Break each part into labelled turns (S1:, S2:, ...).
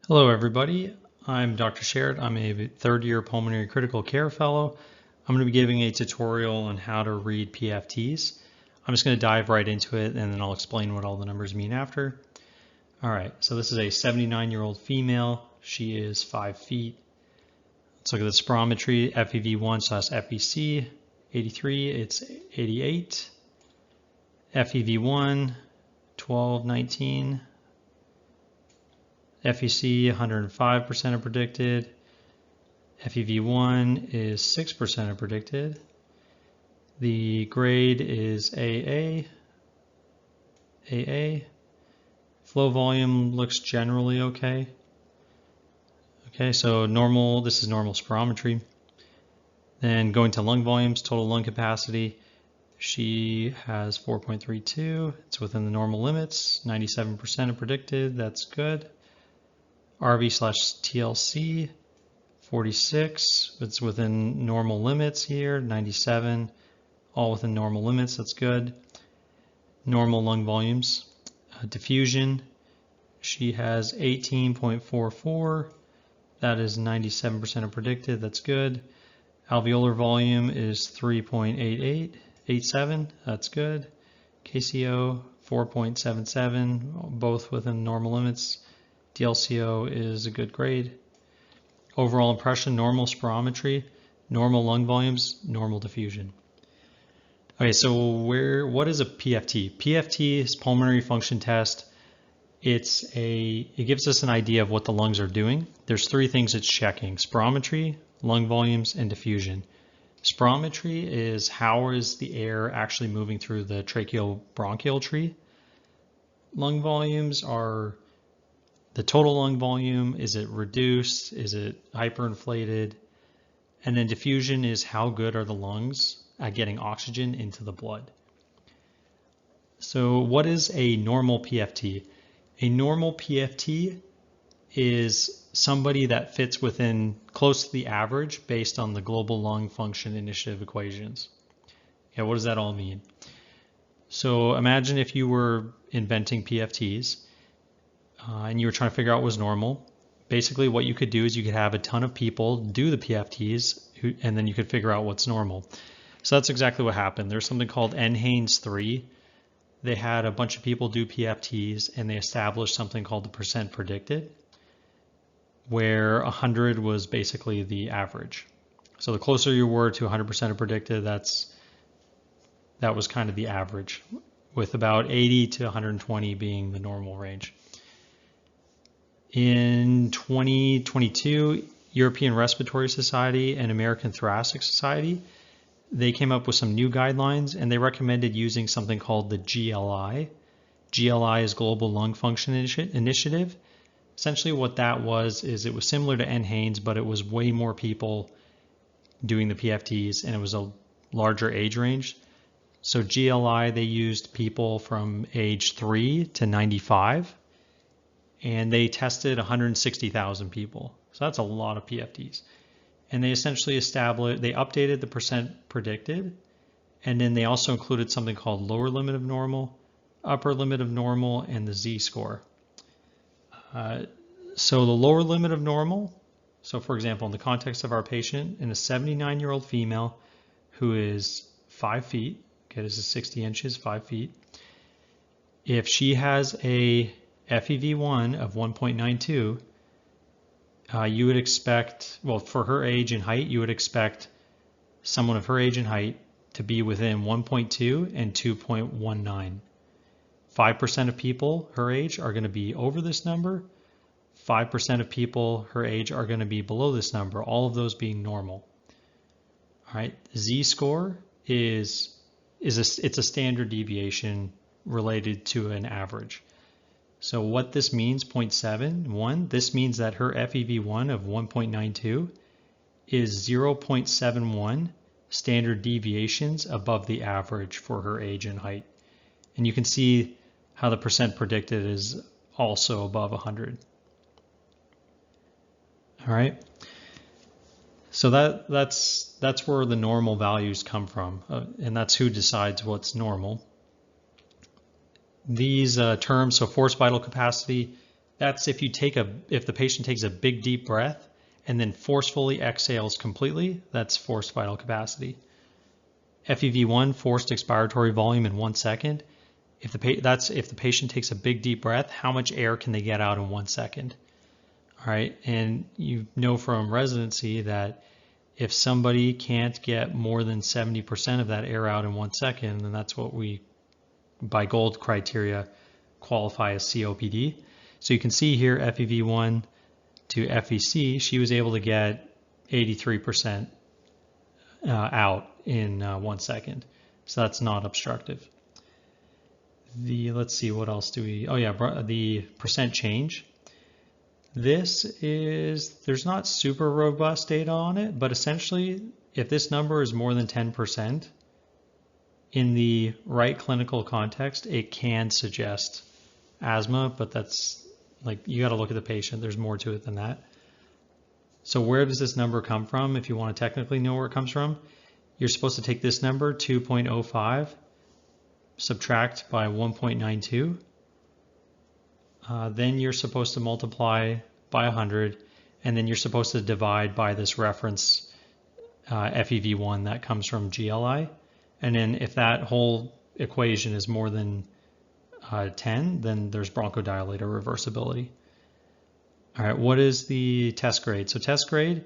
S1: Hello everybody, I'm Dr. Sherritt. I'm a third-year pulmonary critical care fellow. I'm going to be giving a tutorial on how to read PFTs. I'm just going to dive right into it and then I'll explain what all the numbers mean after. Alright, so this is a 79-year-old female. She is 5 feet. Let's look at the spirometry. FEV1, so that's FVC. 83, it's 88. FEV1, 12, 19. FEC 105% of predicted. FEV1 is 6% of predicted. The grade is AA. Flow volume looks generally okay. Okay, so normal, this is normal spirometry. Then going to lung volumes, total lung capacity. She has 4.32. It's within the normal limits. 97% of predicted, that's good. RV/TLC, 46, it's within normal limits here, 97, all within normal limits, that's good. Normal lung volumes. Diffusion, she has 18.44, that is 97% of predicted, that's good. Alveolar volume is 3.87, that's good. KCO, 4.77, both within normal limits. DLCO is a good grade. Overall impression, normal spirometry, normal lung volumes, normal diffusion. Okay, so what is a PFT? PFT is pulmonary function test. It gives us an idea of what the lungs are doing. There's three things it's checking: spirometry, lung volumes, and diffusion. Spirometry is how is the air actually moving through the tracheobronchial tree. Lung volumes are the total lung volume, is it reduced, is it hyperinflated? And then diffusion is how good are the lungs at getting oxygen into the blood. So what is a normal PFT? A normal PFT is somebody that fits within close to the average based on the Global Lung Function Initiative equations. Okay, what does that all mean? So imagine if you were inventing PFTs. And you were trying to figure out what was normal. Basically what you could do is you could have a ton of people do the PFTs and then you could figure out what's normal. So that's exactly what happened. There's something called NHANES 3. They had a bunch of people do PFTs and they established something called the percent predicted, where 100 was basically the average. So the closer you were to 100% of predicted, that was kind of the average, with about 80 to 120 being the normal range. In 2022, European Respiratory Society and American Thoracic Society, they came up with some new guidelines and they recommended using something called the GLI. GLI is Global Lung Function Initiative. Essentially what that was is it was similar to NHANES, but it was way more people doing the PFTs and it was a larger age range. So GLI, they used people from age 3 to 95. And they tested 160,000 people. So that's a lot of PFTs. And they essentially they updated the percent predicted, and then they also included something called lower limit of normal, upper limit of normal, and the Z-score. So the lower limit of normal, so for example, in the context of our patient, in a 79-year-old female who is 5 feet, okay, this is 60 inches, 5 feet, if she has a FEV1 of 1.92, you would expect, well, for her age and height, you would expect someone of her age and height to be within 1.2 and 2.19. 5% of people her age are going to be over this number. 5% of people her age are going to be below this number, all of those being normal. All right, Z-score it's a standard deviation related to an average. So what this means, 0.71, this means that her FEV1 of 1.92 is 0.71 standard deviations above the average for her age and height. And you can see how the percent predicted is also above 100. All right. So that's where the normal values come from, and that's who decides what's normal. These terms, so forced vital capacity, That's if the patient takes a big deep breath and then forcefully exhales completely, that's forced vital capacity. FEV1, forced expiratory volume in 1 second. If the patient takes a big deep breath, how much air can they get out in 1 second? All right, and you know from residency that if somebody can't get more than 70% of that air out in 1 second, then that's what we, by GOLD criteria, qualify as COPD. So you can see here FEV1 to FVC, she was able to get 83% out in 1 second. So that's not obstructive. Let's see, what else do we, oh yeah, the percent change. There's not super robust data on it, but essentially if this number is more than 10%, in the right clinical context, it can suggest asthma, but that's like, you got to look at the patient. There's more to it than that. So where does this number come from? If you want to technically know where it comes from, you're supposed to take this number, 2.05, subtract by 1.92. Then you're supposed to multiply by 100, and then you're supposed to divide by this reference FEV1 that comes from GLI. And then if that whole equation is more than 10, then there's bronchodilator reversibility. All right, what is the test grade? So test grade,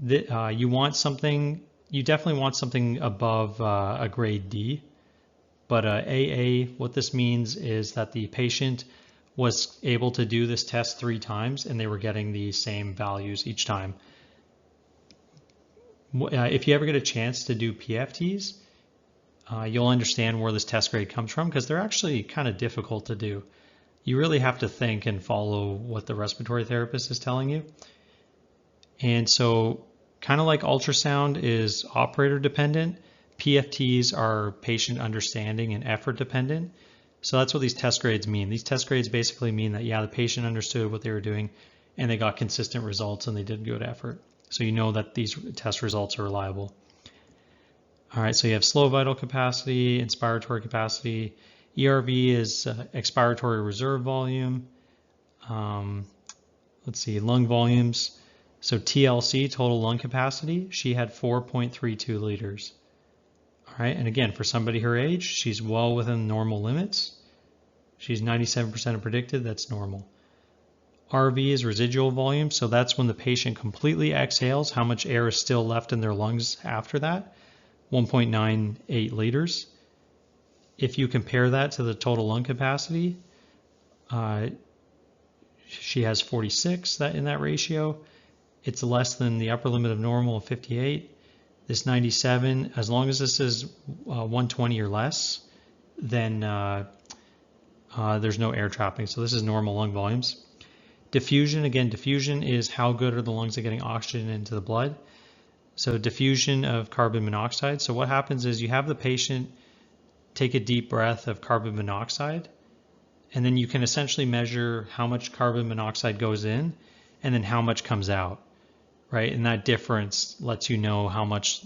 S1: you definitely want something above a grade D, but AA, what this means is that the patient was able to do this test 3 times and they were getting the same values each time. If you ever get a chance to do PFTs, you'll understand where this test grade comes from, because they're actually kind of difficult to do. You really have to think and follow what the respiratory therapist is telling you. And so kind of like ultrasound is operator dependent, PFTs are patient understanding and effort dependent. So that's what these test grades mean. These test grades basically mean that, yeah, the patient understood what they were doing and they got consistent results and they did good effort. So you know that these test results are reliable. All right, so you have slow vital capacity, inspiratory capacity. ERV is expiratory reserve volume. Let's see, lung volumes. So TLC, total lung capacity, she had 4.32 liters. All right, and again, for somebody her age, she's well within normal limits. She's 97% of predicted, that's normal. RV is residual volume, so that's when the patient completely exhales, how much air is still left in their lungs after that, 1.98 liters. If you compare that to the total lung capacity, she has 46 in that ratio. It's less than the upper limit of normal of 58. This 97, as long as this is 120 or less, then there's no air trapping. So this is normal lung volumes. Diffusion, again, diffusion is how good are the lungs at getting oxygen into the blood. So diffusion of carbon monoxide. So what happens is you have the patient take a deep breath of carbon monoxide, and then you can essentially measure how much carbon monoxide goes in and then how much comes out, right? And that difference lets you know how much,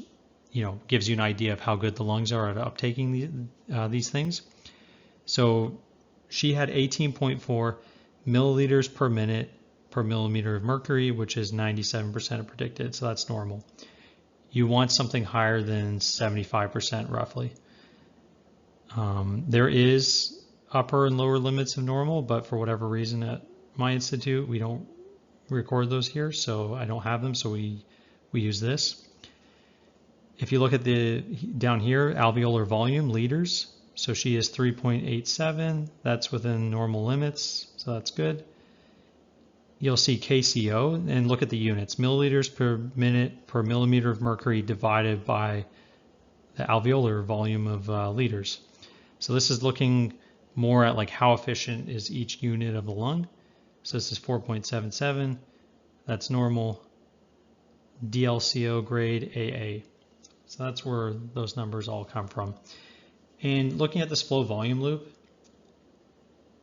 S1: gives you an idea of how good the lungs are at uptaking these things. So she had 18.4 milliliters per minute per millimeter of mercury, which is 97% of predicted, so that's normal. You want something higher than 75% roughly. There is upper and lower limits of normal, but for whatever reason at my institute, we don't record those here, so I don't have them, so we use this. If you look at down here, alveolar volume, liters, so she is 3.87, that's within normal limits, so that's good. You'll see KCO, and look at the units, milliliters per minute per millimeter of mercury divided by the alveolar volume of liters. So this is looking more at like how efficient is each unit of the lung. So this is 4.77, that's normal. DLCO grade AA. So that's where those numbers all come from. And looking at this flow volume loop,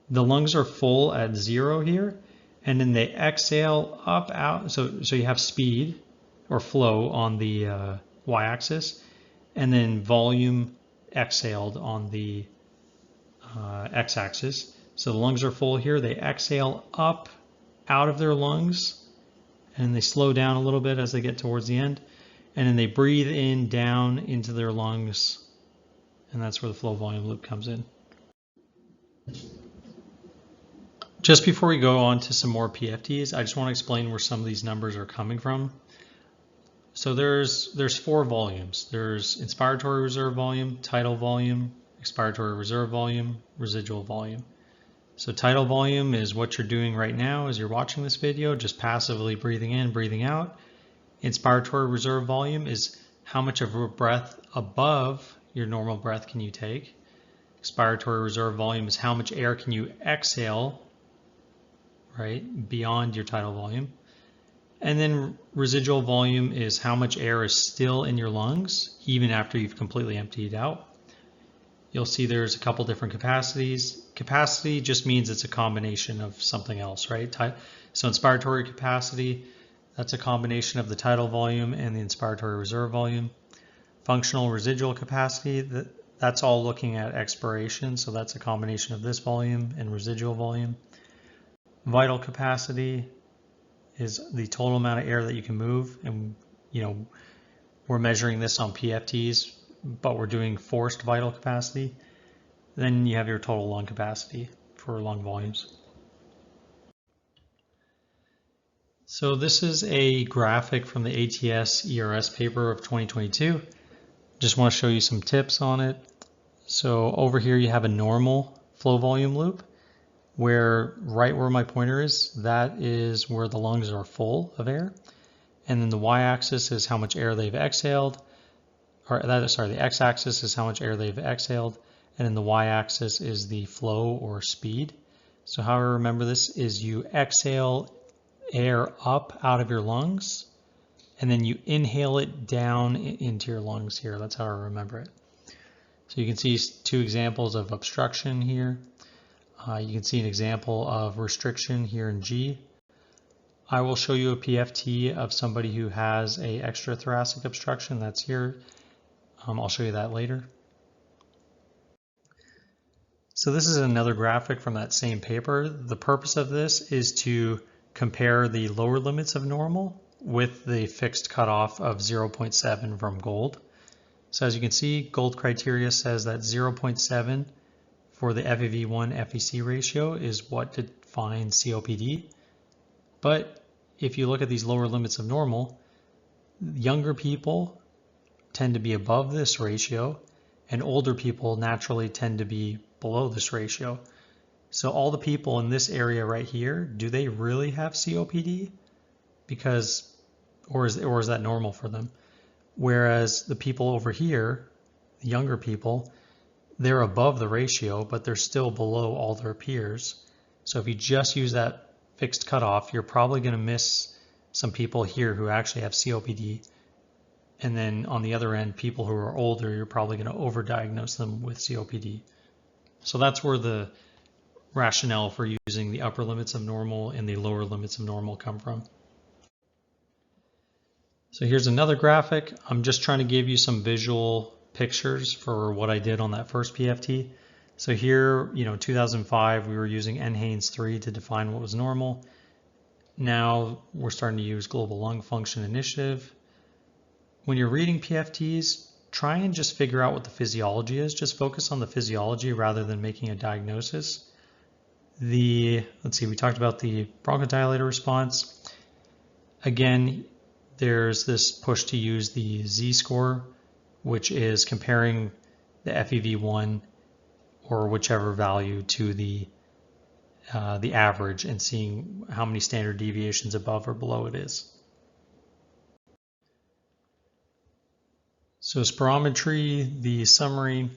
S1: the lungs are full at 0 here, and then they exhale up, out. So you have speed or flow on the y-axis, and then volume exhaled on the x-axis. So the lungs are full here. They exhale up out of their lungs, and they slow down a little bit as they get towards the end. And then they breathe in down into their lungs, and that's where the flow volume loop comes in. Just before we go on to some more PFTs, I just want to explain where some of these numbers are coming from. So there's 4 volumes. There's inspiratory reserve volume, tidal volume, expiratory reserve volume, residual volume. So tidal volume is what you're doing right now as you're watching this video, just passively breathing in, breathing out. Inspiratory reserve volume is how much of a breath above your normal breath can you take. Expiratory reserve volume is how much air can you exhale, right, beyond your tidal volume. And then residual volume is how much air is still in your lungs, even after you've completely emptied out. You'll see there's a couple different capacities. Capacity just means it's a combination of something else, right? So inspiratory capacity, that's a combination of the tidal volume and the inspiratory reserve volume. Functional residual capacity, that's all looking at expiration, so that's a combination of this volume and residual volume. Vital capacity is the total amount of air that you can move, and we're measuring this on PFTs, but we're doing forced vital capacity. Then you have your total lung capacity for lung volumes. So this is a graphic from the ATS ERS paper of 2022. Just want to show you some tips on it. So over here you have a normal flow volume loop, where right where my pointer is, that is where the lungs are full of air. And then the y-axis is how much air they've exhaled, the x-axis is how much air they've exhaled, and then the y-axis is the flow or speed. So how I remember this is you exhale air up out of your lungs, and then you inhale it down into your lungs here. That's how I remember it. So you can see 2 examples of obstruction here. You can see an example of restriction here in G. I will show you a PFT of somebody who has a extrathoracic obstruction. That's here. I'll show you that later. So this is another graphic from that same paper. The purpose of this is to compare the lower limits of normal with the fixed cutoff of 0.7 from gold. So as you can see, gold criteria says that 0.7 for the FEV1 FVC ratio is what defines COPD. But if you look at these lower limits of normal, younger people tend to be above this ratio, and older people naturally tend to be below this ratio. So all the people in this area right here, do they really have COPD? Or is that normal for them? Whereas the people over here, the younger people, they're above the ratio, but they're still below all their peers. So if you just use that fixed cutoff, you're probably going to miss some people here who actually have COPD. And then on the other end, people who are older, you're probably going to overdiagnose them with COPD. So that's where the rationale for using the upper limits of normal and the lower limits of normal come from. So here's another graphic. I'm just trying to give you some visual pictures for what I did on that first PFT. So here, 2005, we were using NHANES 3 to define what was normal. Now we're starting to use Global Lung Function Initiative. When you're reading PFTs, try and just figure out what the physiology is. Just focus on the physiology rather than making a diagnosis. Let's see, we talked about the bronchodilator response. Again, there's this push to use the Z-score, which is comparing the FEV1 or whichever value to the average and seeing how many standard deviations above or below it is. So spirometry, the summary,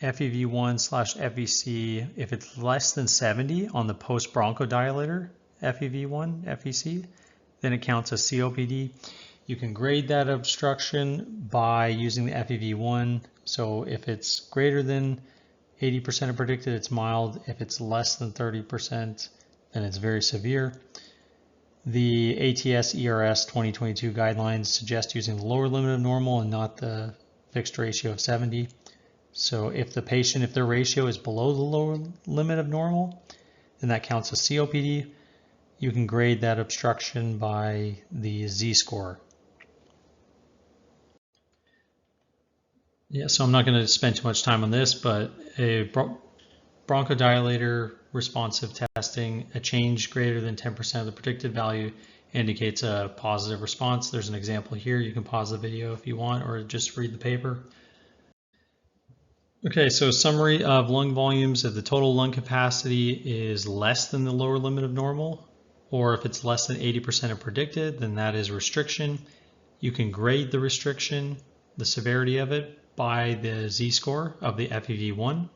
S1: FEV1/FVC, if it's less than 70 on the post-bronchodilator FEV1, FVC, then it counts as COPD. You can grade that obstruction by using the FEV1. So if it's greater than 80% of predicted, it's mild. If it's less than 30%, then it's very severe. The ATS ERS 2022 guidelines suggest using the lower limit of normal and not the fixed ratio of 70. So if their ratio is below the lower limit of normal, then that counts as COPD. You can grade that obstruction by the Z-score. Yeah, so I'm not going to spend too much time on this, but a bronchodilator responsive testing, a change greater than 10% of the predicted value indicates a positive response. There's an example here. You can pause the video if you want, or just read the paper. Okay, so summary of lung volumes. If the total lung capacity is less than the lower limit of normal, or if it's less than 80% of predicted, then that is restriction. You can grade the restriction, the severity of it, by the Z-score of the FEV1.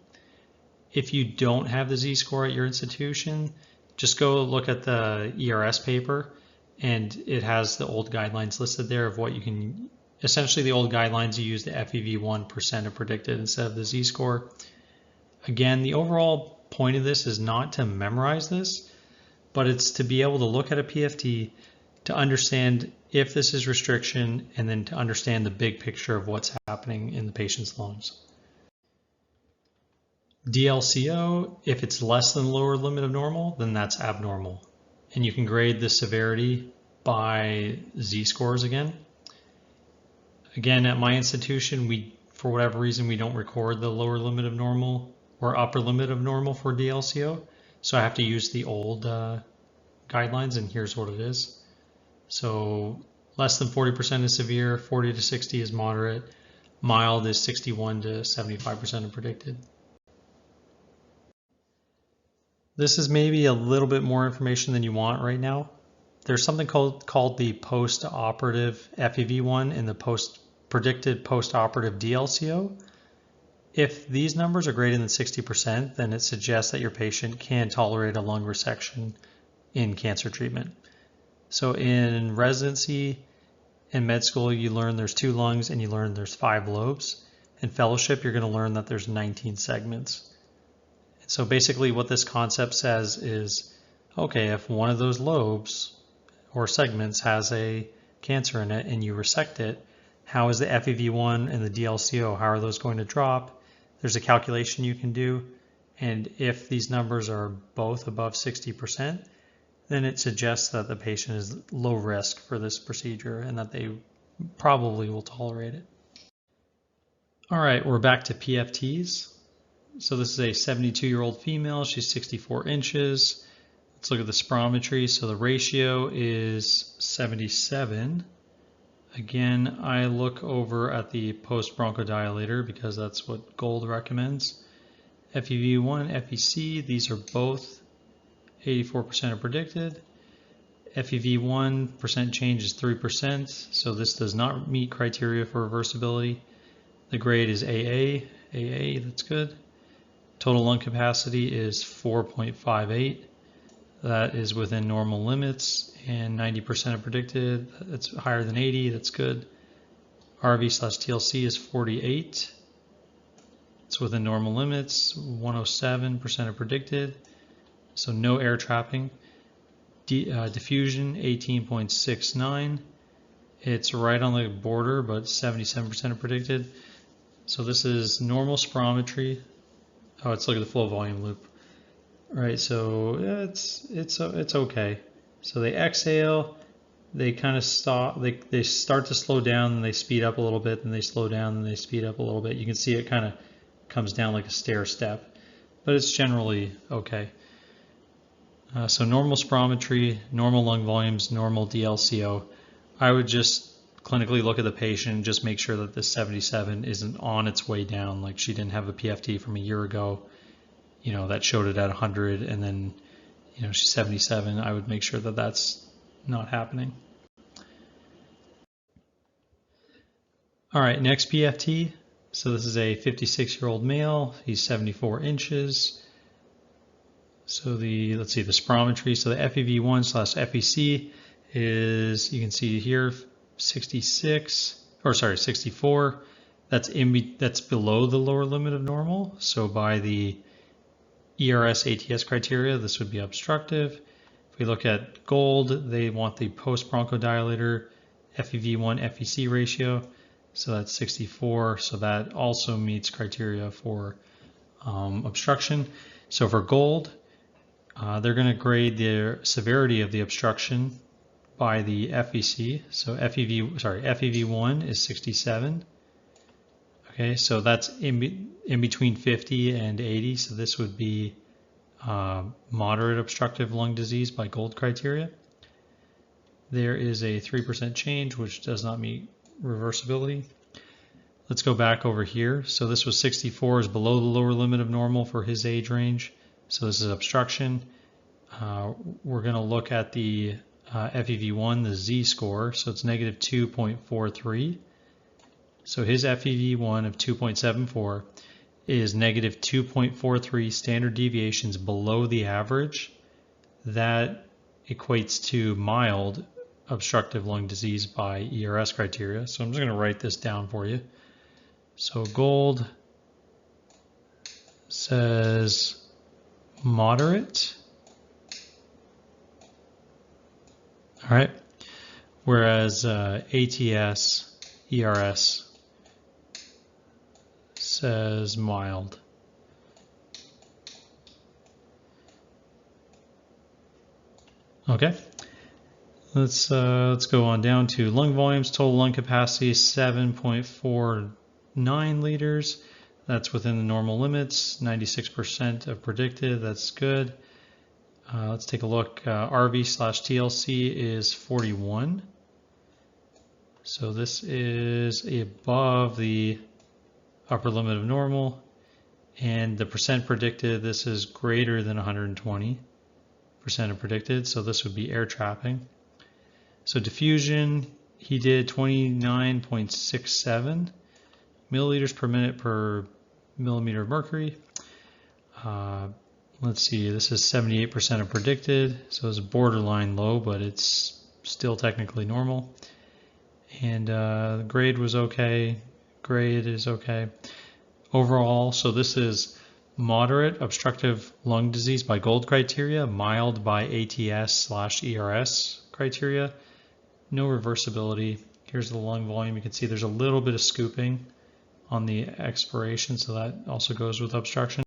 S1: If you don't have the Z-score at your institution, just go look at the ERS paper, and it has the old guidelines listed there of what you can. Essentially, the old guidelines, you use the FEV1 % of predicted instead of the Z-score. Again, the overall point of this is not to memorize this, but it's to be able to look at a PFT to understand if this is restriction, and then to understand the big picture of what's happening in the patient's lungs. DLCO, if it's less than the lower limit of normal, then that's abnormal. And you can grade the severity by Z-scores again. Again, at my institution, for whatever reason, we don't record the lower limit of normal or upper limit of normal for DLCO. So I have to use the old guidelines, and here's what it is. So less than 40% is severe, 40 to 60 is moderate, mild is 61 to 75% of predicted. This is maybe a little bit more information than you want right now. There's something called the post-operative FEV1 and the predicted post-operative DLCO. If these numbers are greater than 60%, then it suggests that your patient can tolerate a lung resection in cancer treatment. So in residency and med school, you learn there's 2 lungs, and you learn there's 5 lobes. In fellowship, you're going to learn that there's 19 segments. So basically what this concept says is, okay, if one of those lobes or segments has a cancer in it and you resect it, how is the FEV1 and the DLCO, how are those going to drop? There's a calculation you can do, and if these numbers are both above 60%, then it suggests that the patient is low risk for this procedure and that they probably will tolerate it. All right, we're back to PFTs. So this is a 72-year-old female. She's 64 inches. Let's look at the spirometry. So the ratio is 77. Again, I look over at the post-bronchodilator because that's what GOLD recommends. FEV1, FEC, these are both 84% are predicted. FEV1 percent change is 3%, so this does not meet criteria for reversibility. The grade is AA, that's good. Total lung capacity is 4.58. That is within normal limits, and 90% of predicted. That's higher than 80, that's good. RV/TLC is 48. It's within normal limits, 107% of predicted. So no air trapping. Diffusion 18.69. It's right on the border, but 77% of predicted. So this is normal spirometry. Oh, let's look at the flow volume loop. All right, so it's okay. So they exhale, they kind of stop, they start to slow down, and they speed up a little bit, and they slow down, and they speed up a little bit. You can see it kind of comes down like a stair step, but it's generally okay. So normal spirometry, normal lung volumes, normal DLCO. I would just clinically look at the patient and just make sure that this 77 isn't on its way down, like she didn't have a PFT from a year ago, that showed it at 100, and then, she's 77. I would make sure that that's not happening. All right, next PFT. So this is a 56-year-old male. He's 74 inches. So let's see the spirometry. So the FEV1/FEC is, you can see here, 64. That's below the lower limit of normal. So by the ERS ATS criteria, this would be obstructive. If we look at GOLD, they want the post-bronchodilator FEV1 FEC ratio. So that's 64. So that also meets criteria for obstruction. So for gold, they're going to grade the severity of the obstruction by the FVC. So FEV1 is 67. Okay, so that's in between 50 and 80. So this would be moderate obstructive lung disease by gold criteria. There is a 3% change, which does not meet reversibility. Let's go back over here. So this was 64, is below the lower limit of normal for his age range. So this is obstruction. We're going to look at the FEV1, the Z score. So it's negative 2.43. So his FEV1 of 2.74 is negative 2.43 standard deviations below the average. That equates to mild obstructive lung disease by ERS criteria. So I'm just going to write this down for you. So gold says moderate. All right. Whereas ATS, ERS says mild. Okay. Let's go on down to lung volumes. Total lung capacity is 7.49 liters. That's within the normal limits. 96% of predicted. That's good. Let's take a look. RV/TLC is 41. So this is above the upper limit of normal. And the percent predicted, this is greater than 120% of predicted. So this would be air trapping. So diffusion, he did 29.67 milliliters per minute per millimeter of mercury. Let's see, this is 78% of predicted, so it's borderline low, but it's still technically normal. And the grade was okay. Grade is okay. Overall, so this is moderate obstructive lung disease by gold criteria, mild by ATS/ERS criteria. No reversibility. Here's the lung volume. You can see there's a little bit of scooping on the expiration, so that also goes with obstruction.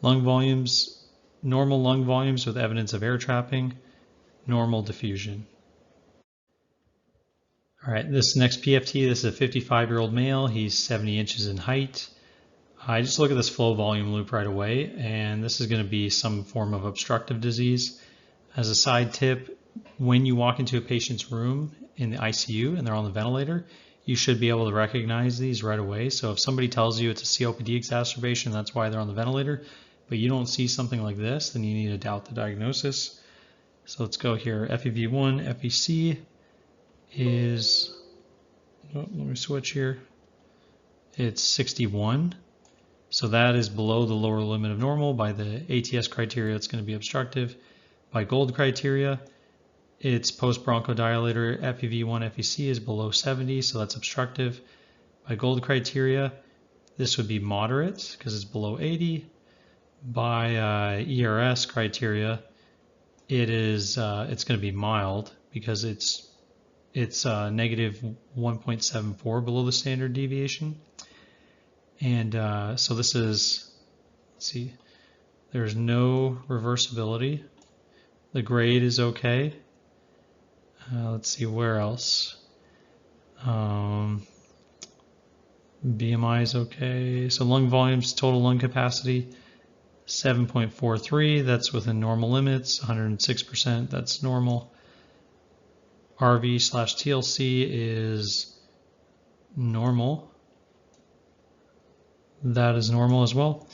S1: Lung volumes, normal lung volumes with evidence of air trapping, normal diffusion. All right, this next PFT, this is a 55-year-old male. He's 70 inches in height. I just look at this flow volume loop right away, and this is going to be some form of obstructive disease. As a side tip, when you walk into a patient's room in the ICU and they're on the ventilator, you should be able to recognize these right away. So if somebody tells you it's a COPD exacerbation, that's why they're on the ventilator, but you don't see something like this, then you need to doubt the diagnosis. So let's go here. FEV1, FVC is, let me switch here. It's 61. So that is below the lower limit of normal. By the ATS criteria, it's going to be obstructive. By gold criteria, it's post-bronchodilator. FEV1, FVC is below 70, so that's obstructive. By gold criteria, this would be moderate because it's below 80. By ERS criteria, it's going to be mild because it's negative 1.74 below the standard deviation. And so this is, let's see, there's no reversibility. The grade is okay. Let's see, where else? BMI is okay. So lung volumes, total lung capacity, 7.43. That's within normal limits. 106%, that's normal. RV/TLC is normal. That is normal as well.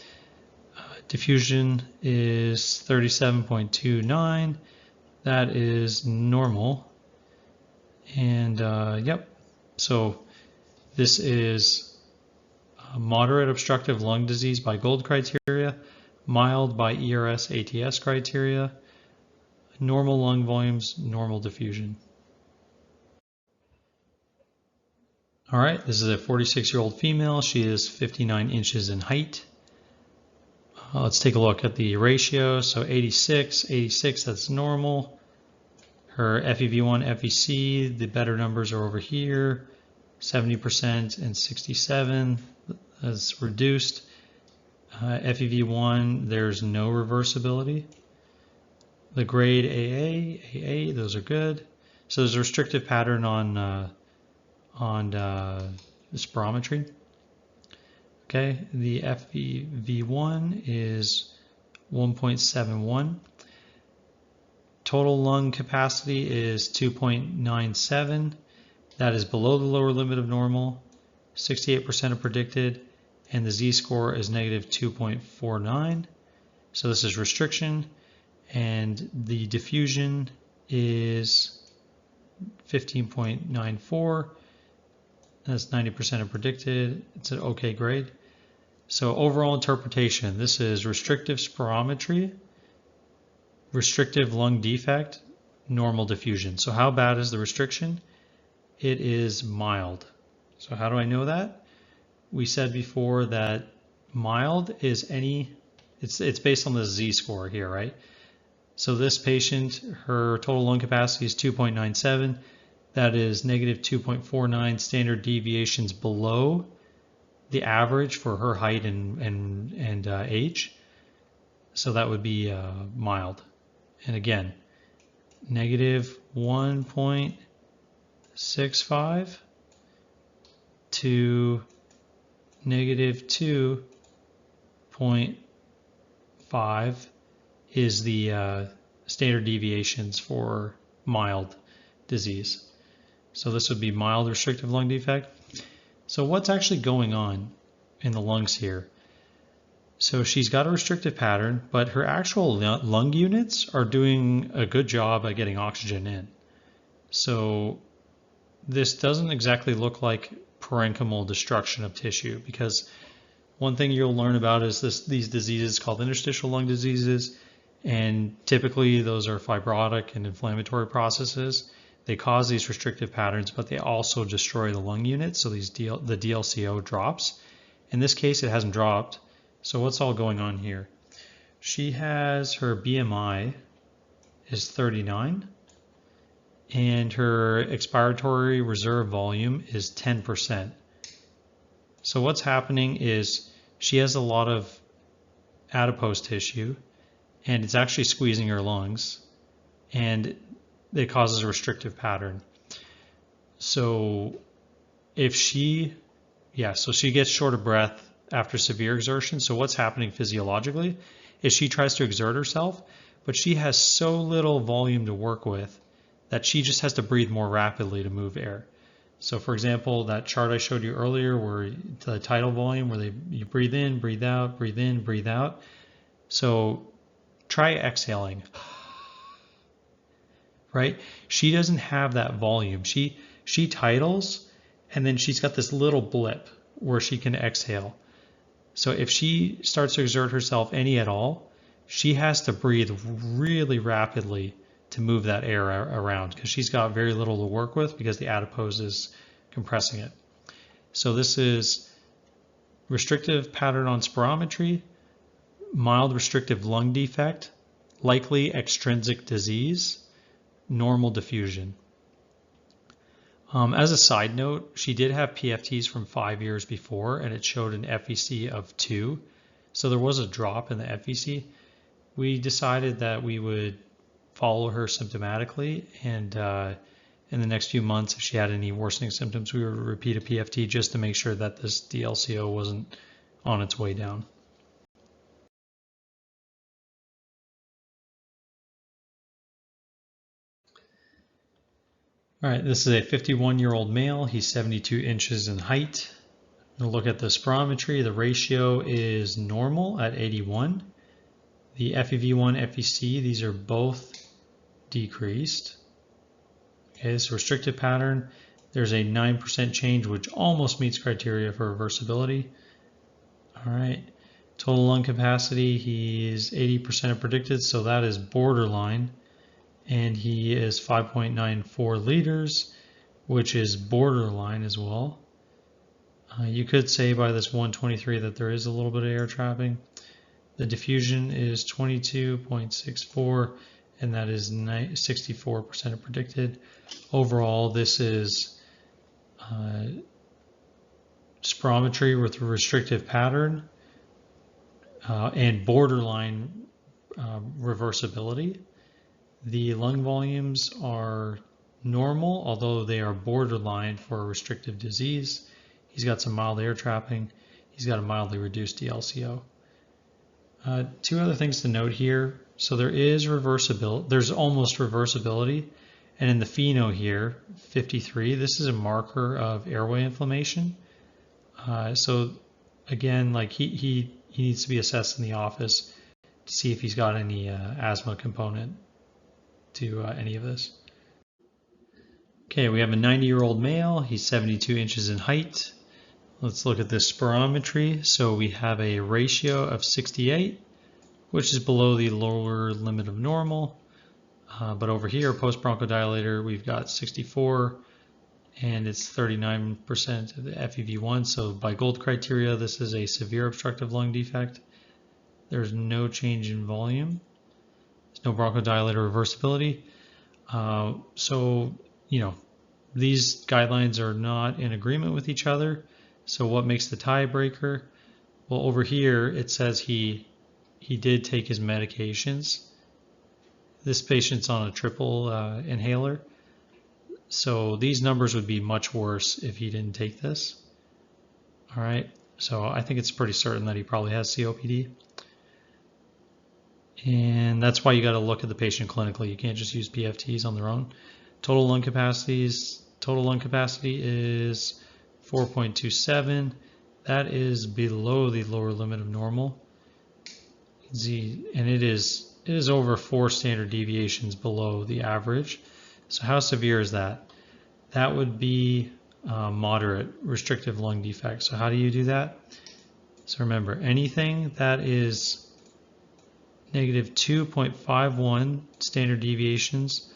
S1: Diffusion is 37.29. That is normal. And yep, so this is moderate obstructive lung disease by gold criteria, mild by ERS ATS criteria, normal lung volumes, normal diffusion. All right, this is a 46-year-old female. She is 59 inches in height. Let's take a look at the ratio. So 86, that's normal. Her FEV1, FVC, the better numbers are over here. 70% and 67 as reduced. FEV1, there's no reversibility. The grade AA, those are good. So there's a restrictive pattern on the spirometry. Okay, the FEV1 is 1.71. Total lung capacity is 2.97. That is below the lower limit of normal. 68% are predicted, and the z-score is negative 2.49. So this is restriction, and the diffusion is 15.94. That's 90% are predicted. It's an okay grade. So overall interpretation, this is restrictive spirometry, restrictive lung defect, normal diffusion. So how bad is the restriction? It is mild. So how do I know that? We said before that mild is it's based on the z-score here, right? So this patient, her total lung capacity is 2.97. That is negative 2.49 standard deviations below the average for her height and age. So that would be mild. And again, negative 1.65 to negative 2.5 is the standard deviations for mild disease. So this would be mild restrictive lung defect. So what's actually going on in the lungs here? So she's got a restrictive pattern, but her actual lung units are doing a good job at getting oxygen in. So this doesn't exactly look like parenchymal destruction of tissue, because one thing you'll learn about is these diseases called interstitial lung diseases, and typically those are fibrotic and inflammatory processes. They cause these restrictive patterns, but they also destroy the lung unit, so the DLCO drops. In this case, it hasn't dropped. So what's all going on here? She has her BMI is 39, and her expiratory reserve volume is 10%. So what's happening is she has a lot of adipose tissue, and it's actually squeezing her lungs, and it causes a restrictive pattern. So if she gets short of breath after severe exertion. So what's happening physiologically is she tries to exert herself, but she has so little volume to work with that she just has to breathe more rapidly to move air. So for example, that chart I showed you earlier where the tidal volume, where you breathe in, breathe out, breathe in, breathe out. So try exhaling. Right? She doesn't have that volume. She tidals, and then she's got this little blip where she can exhale. So if she starts to exert herself any at all, she has to breathe really rapidly to move that air around, because she's got very little to work with because the adipose is compressing it. So this is restrictive pattern on spirometry, mild restrictive lung defect, likely extrinsic disease, normal diffusion. As a side note, she did have PFTs from 5 years before, and it showed an FVC of 2. So there was a drop in the FVC. We decided that we would follow her symptomatically, and in the next few months, if she had any worsening symptoms, we would repeat a PFT just to make sure that this DLCO wasn't on its way down. All right, this is a 51-year-old male. He's 72 inches in height. We'll look at the spirometry. The ratio is normal at 81. The FEV1, FVC, these are both decreased. Okay, this restrictive pattern. There's a 9% change, which almost meets criteria for reversibility. All right, total lung capacity, he's 80% predicted, so that is borderline. And he is 5.94 liters, which is borderline as well. You could say by this 123 that there is a little bit of air trapping. The diffusion is 22.64, and that is 64% predicted. Overall, this is spirometry with a restrictive pattern and borderline reversibility. The lung volumes are normal, although they are borderline for a restrictive disease. He's got some mild air trapping. He's got a mildly reduced DLCO. Two other things to note here. So there is reversibility. There's almost reversibility. And in the FeNO here, 53, this is a marker of airway inflammation. So again, like he needs to be assessed in the office to see if he's got any asthma component to any of this. Okay, we have a 90-year-old male. He's 72 inches in height. Let's look at this spirometry. So we have a ratio of 68, which is below the lower limit of normal. But over here, post-bronchodilator, we've got 64, and it's 39% of the FEV1. So by GOLD criteria, this is a severe obstructive lung defect. There's no change in volume. There's no bronchodilator reversibility. So, you know, these guidelines are not in agreement with each other. So what makes the tiebreaker? Well, over here, it says he did take his medications. This patient's on a triple inhaler. So these numbers would be much worse if he didn't take this. All right, so I think it's pretty certain that he probably has COPD. And that's why you got to look at the patient clinically. You can't just use PFTs on their own. Total lung capacity is 4.27. That is below the lower limit of normal. And it is over 4 standard deviations below the average. So how severe is that? That would be moderate restrictive lung defect. So how do you do that? So remember, anything that is negative 2.51 standard deviations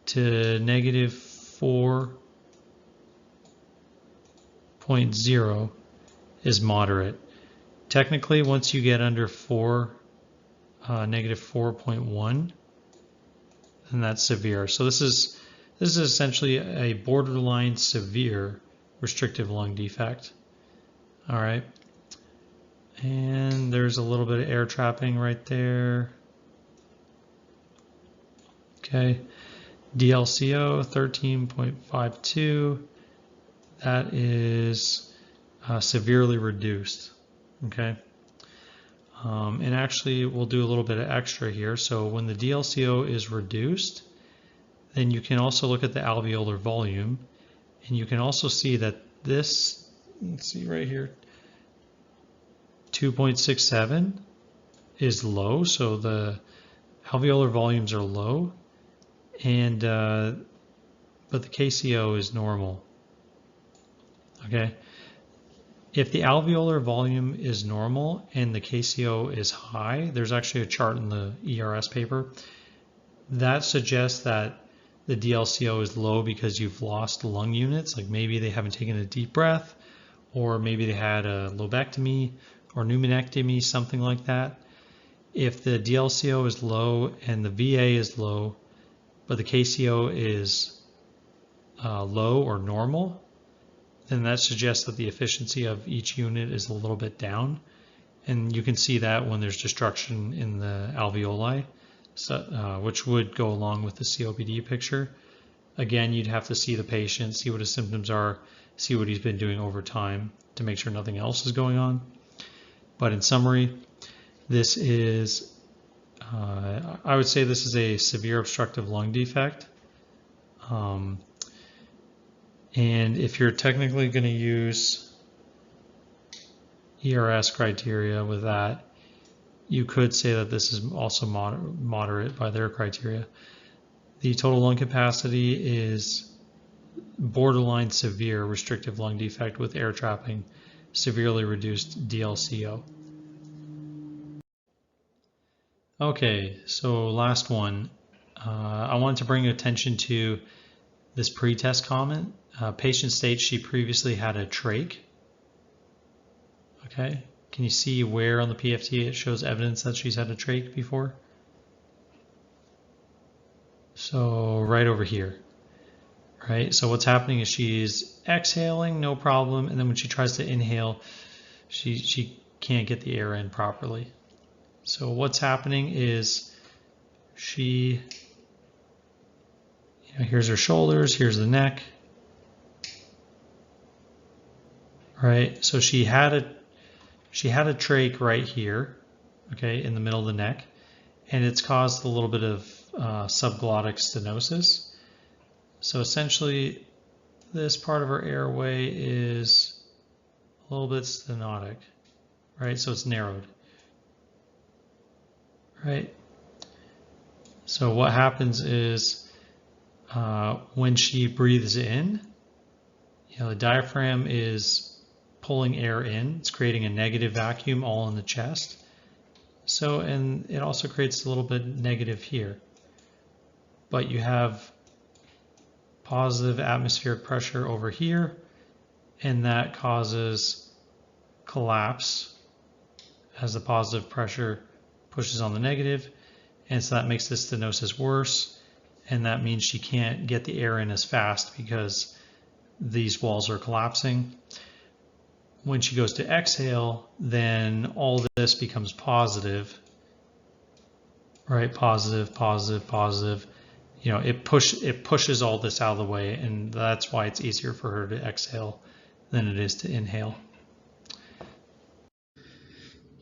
S1: to negative 4.0 is moderate. Technically, once you get under negative 4.1, then that's severe. So this is essentially a borderline severe restrictive lung defect. All right. And there's a little bit of air trapping right there. Okay. DLCO 13.52. That is severely reduced. Okay. And actually, we'll do a little bit of extra here. So when the DLCO is reduced, then you can also look at the alveolar volume. And you can also see that this, let's see right here, 2.67 is low. So the alveolar volumes are low, and but the KCO is normal. Okay. If the alveolar volume is normal and the KCO is high, there's actually a chart in the ERS paper that suggests that the DLCO is low because you've lost lung units, like maybe they haven't taken a deep breath, or maybe they had a lobectomy or pneumonectomy, something like that. If the DLCO is low and the VA is low, but the KCO is low or normal, then that suggests that the efficiency of each unit is a little bit down. And you can see that when there's destruction in the alveoli, so, which would go along with the COPD picture. Again, you'd have to see the patient, see what his symptoms are, see what he's been doing over time to make sure nothing else is going on. But in summary, this is, I would say this is a severe obstructive lung defect. And if you're technically going to use ERS criteria with that, you could say that this is also moderate by their criteria. The total lung capacity is borderline severe restrictive lung defect with air trapping, severely reduced DLCO. Okay, so last one. I wanted to bring attention to this pre-test comment. Patient states she previously had a trach. Okay, can you see where on the PFT it shows evidence that she's had a trach before? So right over here. right? So what's happening is she's exhaling, no problem, and then when she tries to inhale, she can't get the air in properly. So what's happening is she, here's her shoulders, here's the neck, right? So she had a trach right here, okay, in the middle of the neck, and it's caused a little bit of subglottic stenosis. So essentially, this part of her airway is a little bit stenotic, right? So it's narrowed, right? So what happens is when she breathes in, the diaphragm is pulling air in. It's creating a negative vacuum all in the chest. So, and it also creates a little bit negative here. But you have positive atmospheric pressure over here, and that causes collapse as the positive pressure pushes on the negative, and so that makes the stenosis worse, and that means she can't get the air in as fast because these walls are collapsing. When she goes to exhale, then all this becomes positive, right? Positive, positive, positive. It pushes all this out of the way, and that's why it's easier for her to exhale than it is to inhale.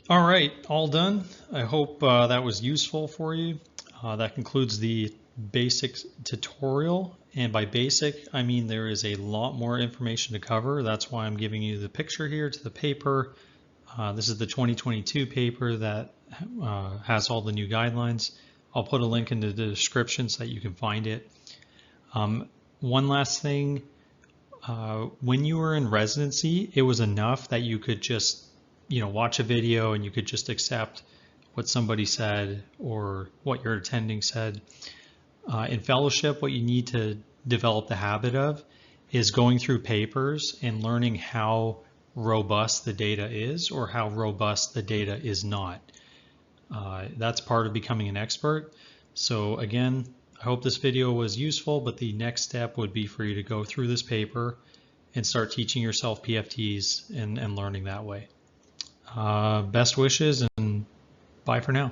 S1: All right, all done. I hope that was useful for you. That concludes the basics tutorial, and by basic I mean there is a lot more information to cover. That's why I'm giving you the picture here to the paper. This is the 2022 paper that has all the new guidelines. I'll put a link in the description so that you can find it. One last thing, when you were in residency, it was enough that you could just watch a video and you could just accept what somebody said or what your attending said. In fellowship, what you need to develop the habit of is going through papers and learning how robust the data is or how robust the data is not. That's part of becoming an expert. So again, I hope this video was useful, but the next step would be for you to go through this paper and start teaching yourself PFTs and learning that way. Best wishes and bye for now.